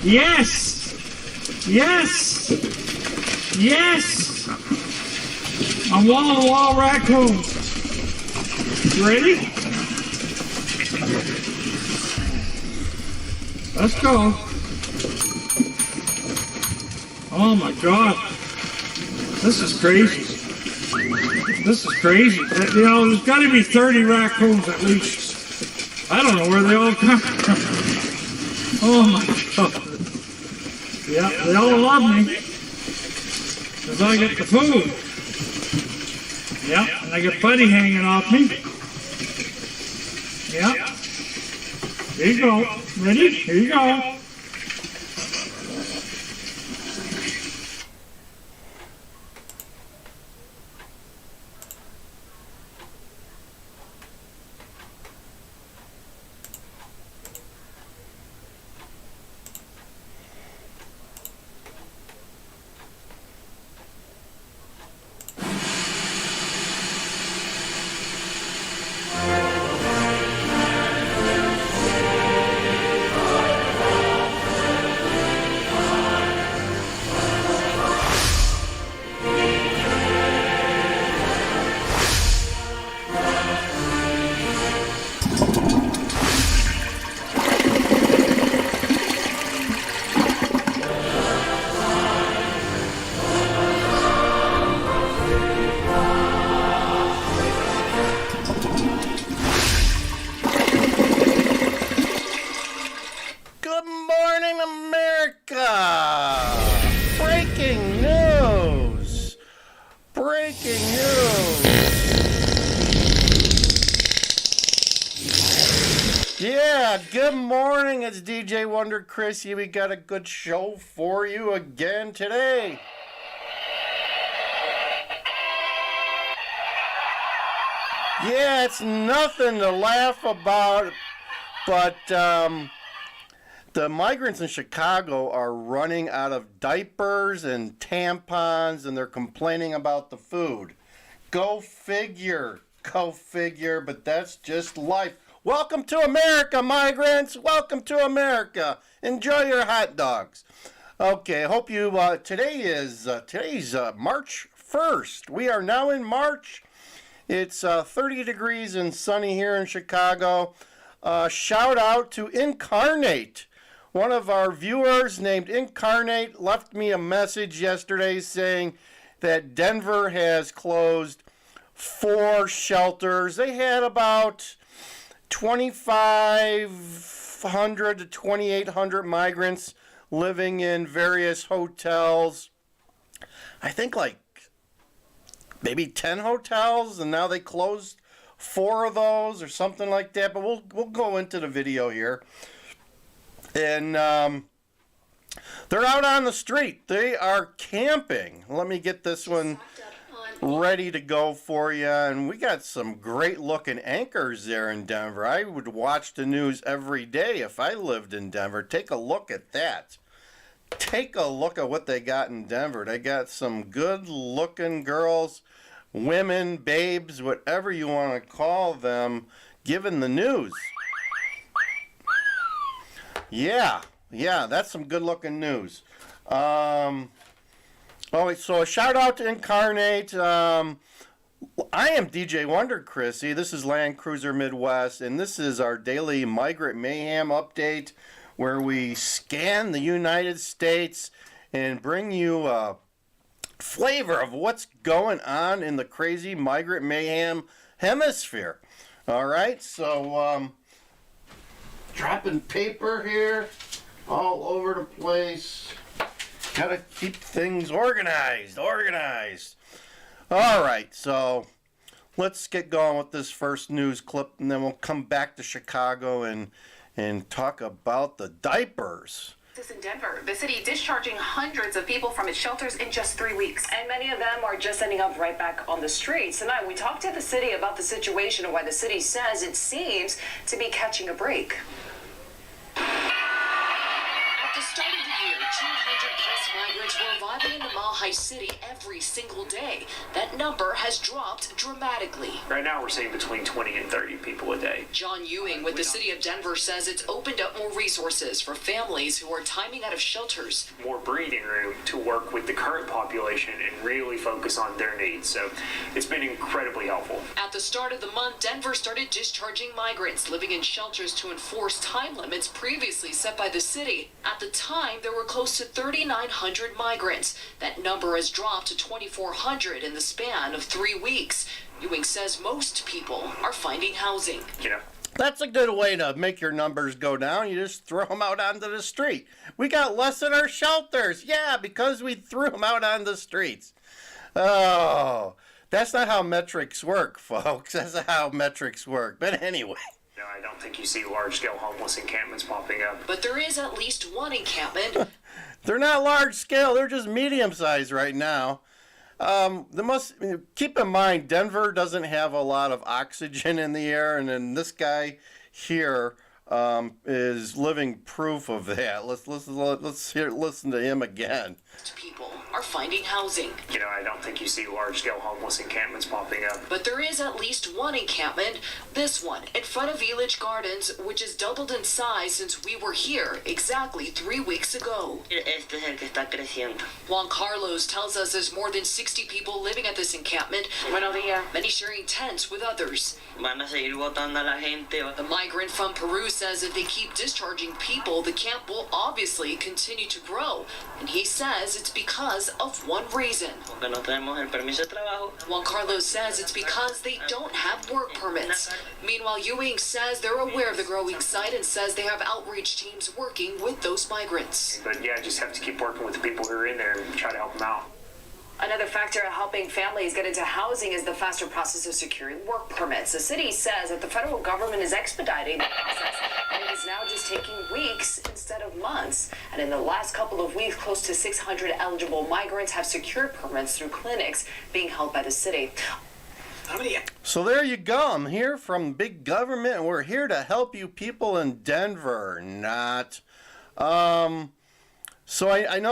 Yes! Yes! Yes! I'm wall-to-wall raccoons. You ready? Let's go. Oh my God. This is crazy. This is crazy. You know, there's got to be 30 raccoons at least. I don't know where they all come from. Oh my God. Yeah, they all love me. Because I get the food. Yeah, and I got Buddy hanging off me. Yeah. Here you go. Ready? Here you go. Good morning, it's DJ Wonder Chrissy. We got a good show for you again today. Yeah, it's nothing to laugh about, but the migrants in Chicago are running out of diapers and tampons, and they're complaining about the food. Go figure, but that's just life. Welcome to America, migrants. Welcome to America. Enjoy your hot dogs. Okay, I hope you, today's March 1st. We are now in March. It's 30 degrees and sunny here in Chicago. Shout out to Incarnate. One of our viewers named Incarnate left me a message yesterday saying that Denver has closed 4 shelters. They had about 2,500 to 2,800 migrants living in various hotels. I think like maybe 10 hotels, and now they closed 4 of those or something like that. But we'll go into the video here. And they're out on the street. They are camping. Let me get this one ready to go for you. And we got some great looking anchors there in Denver. I would watch the news every day if I lived in Denver. Take a look at that. Take a look at what they got in Denver. They got some good looking girls, women, babes, whatever you want to call them, giving the news. Yeah, that's some good looking news. So a shout out to Incarnate. I am DJ Wonder Chrissy. This is Land Cruiser Midwest, and this is our daily Migrant Mayhem update where we scan the United States and bring you a flavor of what's going on in the crazy Migrant Mayhem hemisphere. All right, so dropping paper here all over the place. Gotta keep things organized. All right, so let's get going with this first news clip, and then we'll come back to Chicago and talk about the diapers. This is in Denver, the city discharging hundreds of people from its shelters in just 3 weeks. And many of them are just ending up right back on the streets. Tonight, we talked to the city about the situation and why the city says it seems to be catching a break. At the start of the year, 200 plus migrants were arriving in the Mile High City every single day. That number has dropped dramatically. Right now we're seeing between 20 and 30 people a day. John Ewing with the city of Denver says it's opened up more resources for families who are timing out of shelters. More breathing room to work with the current population and really focus on their needs. So it's been incredibly helpful. At the start of the month, Denver started discharging migrants living in shelters to enforce time limits previously set by the city. At the time, there were close to 3,900 migrants. That number has dropped to 2,400 in the span of 3 weeks. Ewing says most people are finding housing. That's a good way to make your numbers go down. You just throw them out onto the street. We got less in our shelters. Yeah, because we threw them out on the streets. Oh, that's not how metrics work, folks. That's not how metrics work. But anyway. No, I don't think you see large-scale homeless encampments popping up. But there is at least one encampment. They're not large scale. They're just medium sized right now. Keep in mind, Denver doesn't have a lot of oxygen in the air, and then this guy here is living proof of that. Let's listen to him again. People are finding housing. I don't think you see large-scale homeless encampments popping up. But there is at least one encampment, this one, in front of Village Gardens, which has doubled in size since we were here exactly 3 weeks ago. Este es el que está creciendo. Juan Carlos tells us there's more than 60 people living at this encampment. Buenos días. Many sharing tents with others. Van a seguir botando a la gente. The migrant from Peru says if they keep discharging people, the camp will obviously continue to grow. And he says it's because of one reason. Porque no tenemos el permiso de trabajo. Juan Carlos says it's because they don't have work permits. Meanwhile, Ewing says they're aware of the growing site and says they have outreach teams working with those migrants. But yeah, just have to keep working with the people who are in there and try to help them out. Another factor helping families get into housing is the faster process of securing work permits. The city says that the federal government is expediting the process, and it is now just taking weeks instead of months. And in the last couple of weeks, close to 600 eligible migrants have secured permits through clinics being held by the city. So there you go. I'm here from big government, and we're here to help you people in Denver. Not. So I know.